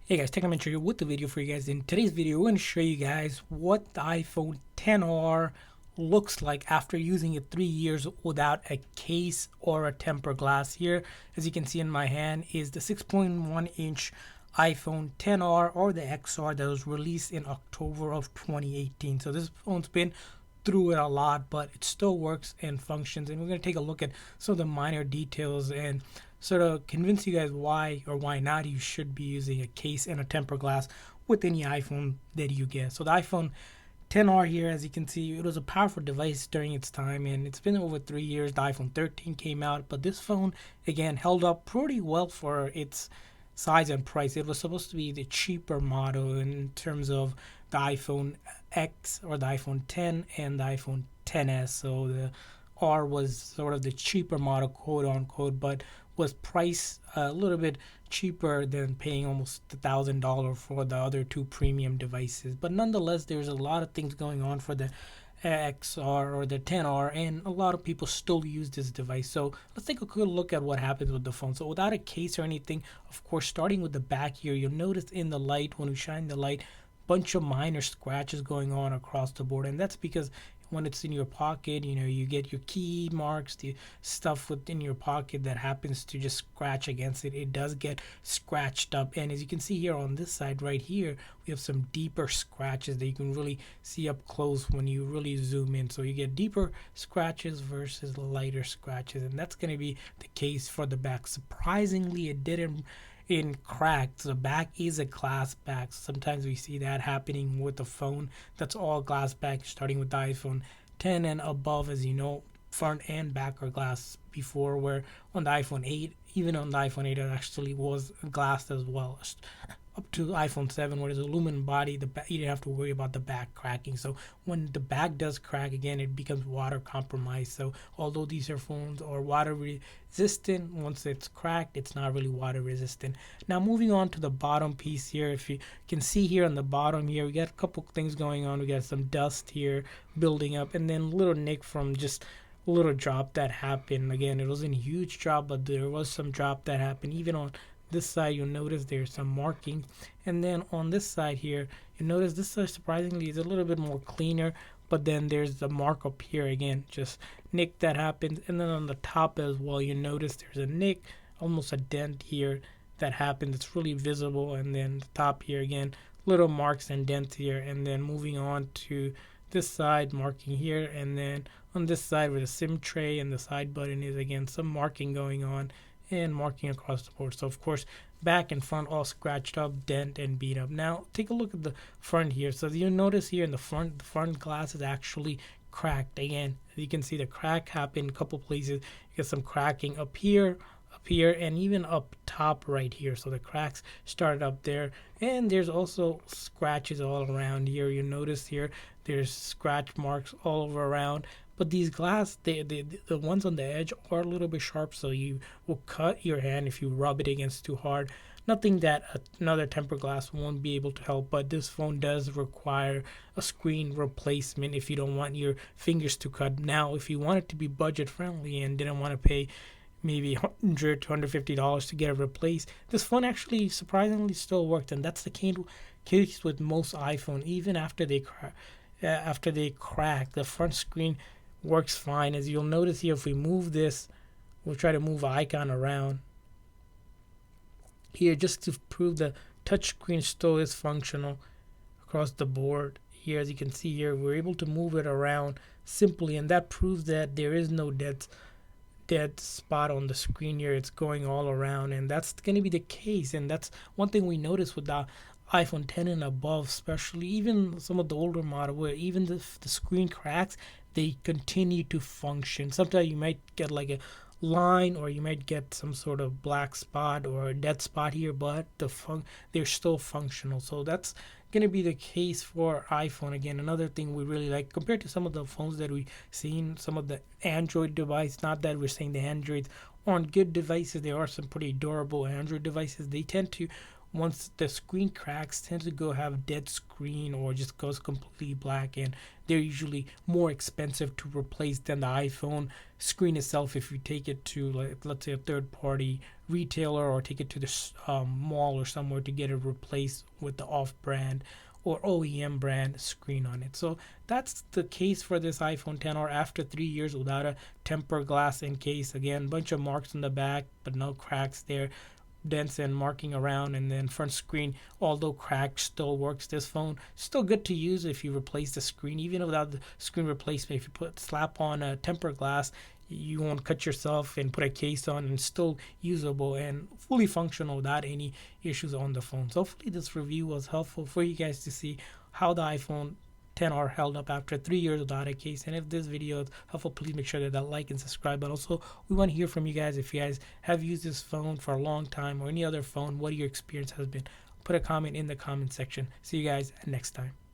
Hey guys, TechMentor here with the video for you guys. In today's video, we're going to show you guys what the iPhone XR looks like after using it 3 years without a case or a tempered glass. Here, as you can see in my hand, is the 6.1-inch iPhone XR or the XR that was released in October of 2018. So this phone's been through it a lot, but it still works and functions. And we're going to take a look at some of the minor details and sort of convince you guys why or why not you should be using a case and a tempered glass with any iPhone that you get. So the iPhone XR here, as you can see, it was a powerful device during its time, and it's been over 3 years. The iPhone 13 came out, but this phone again held up pretty well for its size and price. It was supposed to be the cheaper model in terms of the iPhone X or the iPhone 10 and the iPhone XS. So the R was sort of the cheaper model, quote unquote, but was priced a little bit cheaper than paying almost $1,000 for the other two premium devices. But nonetheless, there's a lot of things going on for the XR or the XR, and a lot of people still use this device. So let's take a quick look at what happens with the phone. So without a case or anything, of course, starting with the back here, you'll notice in the light, when we shine the light, bunch of minor scratches going on across the board, and that's because when it's in your pocket, you get your key marks, the stuff within your pocket that happens to just scratch against it. It does get scratched up, and as you can see here on this side right here, we have some deeper scratches that you can really see up close when you really zoom in. So you get deeper scratches versus lighter scratches, and that's going to be the case for the back. Surprisingly, it didn't in cracked. The back is a glass back. Sometimes we see that happening with the phone that's all glass back, starting with the iPhone 10 and above. As you know, front and back are glass before, where on the iPhone 8, even on the iPhone 8, it actually was glass as well. Up to iPhone 7, where there's aluminum body, you didn't have to worry about the back cracking. So when the back does crack again, it becomes water compromised. So although these are phones are water resistant, once it's cracked, it's not really water resistant. Now moving on to the bottom piece here, if you can see here on the bottom here, we got a couple things going on. We got some dust here building up, and then a little nick from just a little drop that happened. Again, it wasn't a huge drop, but there was some drop that happened. Even on this side, you'll notice there's some marking, and then on this side here, you notice this side surprisingly is a little bit more cleaner, but then there's the mark up here again, just nick that happens. And then on the top as well, you notice there's a nick, almost a dent here that happens. It's really visible. And then the top here again, little marks and dents here. And then moving on to this side, marking here, and then on this side where the SIM tray and the side button is, again some marking going on and marking across the board. So of course, back and front all scratched up, dent, and beat up. Now take a look at the front here. So you'll notice here in the front glass is actually cracked. Again, you can see the crack happened in a couple places. You get some cracking up here, and even up top right here. So the cracks started up there, and there's also scratches all around here. You notice here there's scratch marks all over around. But these glass, the ones on the edge are a little bit sharp, so you will cut your hand if you rub it against too hard. Nothing that another tempered glass won't be able to help, but this phone does require a screen replacement if you don't want your fingers to cut. Now, if you want it to be budget friendly and didn't want to pay maybe $100 to $150 to get it replaced, this phone actually surprisingly still worked, and that's the case with most iPhone. Even after they crack, the front screen works fine. As you'll notice here, if we move this, we'll try to move the icon around here just to prove the touchscreen still is functional across the board. Here, as you can see here, we're able to move it around simply, and that proves that there is no dead spot on the screen here. It's going all around, and that's going to be the case. And that's one thing we noticed with the iPhone 10 and above, especially even some of the older model, where even the screen cracks, they continue to function. Sometimes you might get like a line, or you might get some sort of black spot or a dead spot here, but they're still functional. So that's going to be the case for iPhone. Again, another thing we really like compared to some of the phones that we've seen, some of the Android device, not that we're saying the Androids aren't good devices, there are some pretty durable Android devices. They tend to, once the screen cracks, tend to go have dead screen or just goes completely black, and they're usually more expensive to replace than the iPhone screen itself if you take it to, like, let's say a third party retailer or take it to the mall or somewhere to get it replaced with the off-brand or OEM brand screen on it. So that's the case for this iPhone 10R after 3 years without a tempered glass in case. Again, bunch of marks on the back, but no cracks there, dents and marking around, and then front screen, although cracked, still works. This phone still good to use if you replace the screen. Even without the screen replacement, if you slap on a tempered glass, you won't cut yourself, and put a case on, and still usable and fully functional without any issues on the phone. So hopefully this review was helpful for you guys to see how the iPhone 10R held up after 3 years without a case. And if this video is helpful, please make sure that like and subscribe. But also, we want to hear from you guys. If you guys have used this phone for a long time or any other phone, what your experience has been. Put a comment in the comment section. See you guys next time.